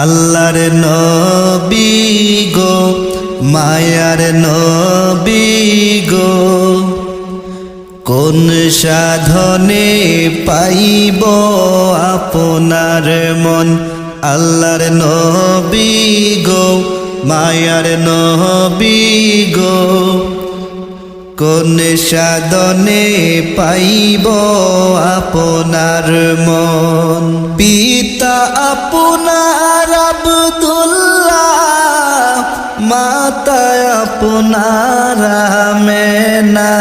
আল্লাহর নবী গো মায়ার নবী গো, কোন সাধনে পাইব আপনার মন। আল্লাহর নবী গো মায়ার নবী গো, কোন সাধনে পাইব আপনার মন। পিতা আপনার আব্দুল্লাহ, মাতা আপনার আমেনা,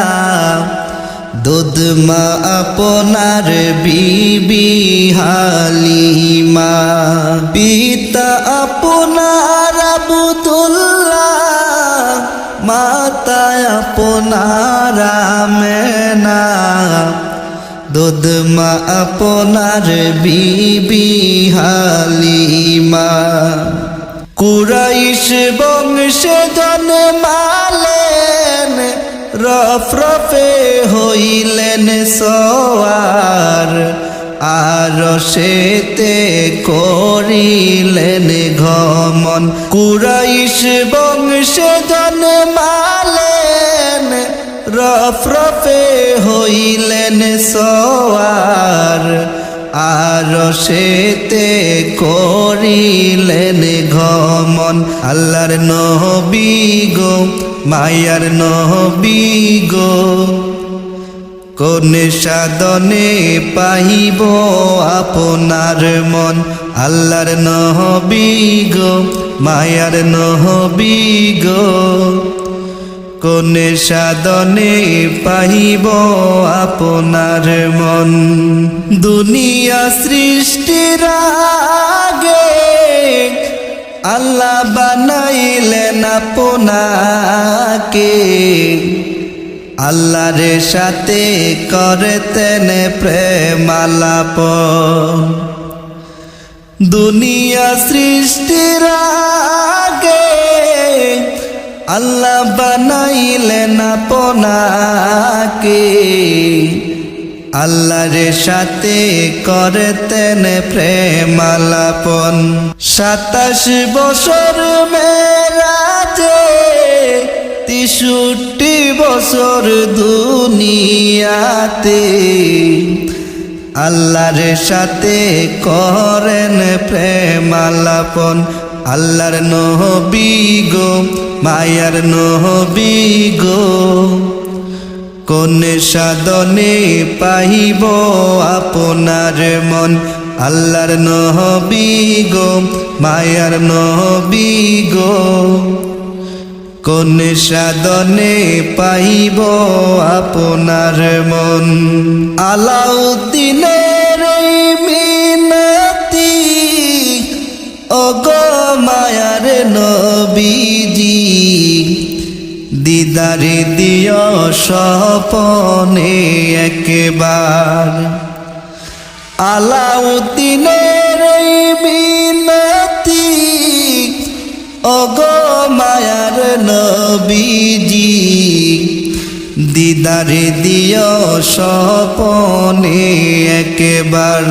দুধ মা আপনার বিবি হালিমা। পিতা আপনার আব্দুল্লাহ, মাতা আপনার আমেনা, দুধ মা আপনার বিবি হালিমা। কুরাইশ বংশে জন্মালেন, রফরফে হইলেন সওয়ার, আরশেতে করিলেন গমন। কুরাইশ বংশে জন্মালেন, রফরফে হইলেন সওয়ার, আরশেতে করিলেন গমন। আল্লাহর নবী গো মায়ার নবী গো, কোন সাধনে পাইব আপনার মন। আল্লাহর নবী গো মায়ার নবী গো, কোন সাধনে পাইব আপনার মন। দুনিয়া সৃষ্টির আগে আল্লাহ বানাইলেন আপনাকে, আল্লাহর সাথে করতেন প্রেমালাপন। দুনিয়া সৃষ্টির আগে আল্লাহ বানাইলেন আপনাকে, আল্লাহর সাথে করতেন প্রেমালাপন। 27 বছর মেরাজে, 63 বছর দুনিয়াতে, আল্লাহর সাথে করেন প্রেমালাপন। আল্লাহর নবী গো মায়ার নবী গো, কোন সাধনে পাইব আপনার মন। আল্লাহর নবী গো মায়ার নবী গো, কোন সাধনে পাইব আপনার মন। আলাউদ্দিনের মিনতি ওগো মায়ার নবীজি, দিদারে দিও স্বপনে একবার। আলাউদ্দিনের মিনতি ওগো মায়ার নবীজি, দিদারে দিও স্বপনে একবার।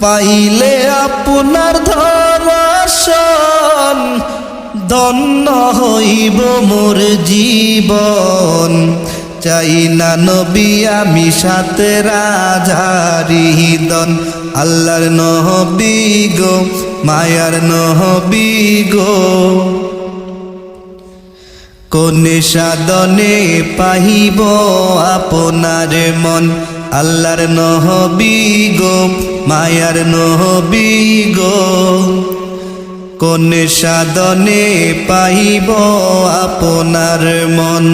পাইলে আপনার দর্শন, ধন্য হইব মোর জীবন। চাই না নবী আমি সাথে রাজারিদন। আল্লাহর নবী গো মায়ার নবী গো, কোন সাধনে পাইব আপনার মন। আল্লাহর নবী গো মায়ার নবী গো, কোন সাধনে পাইব আপনার মন।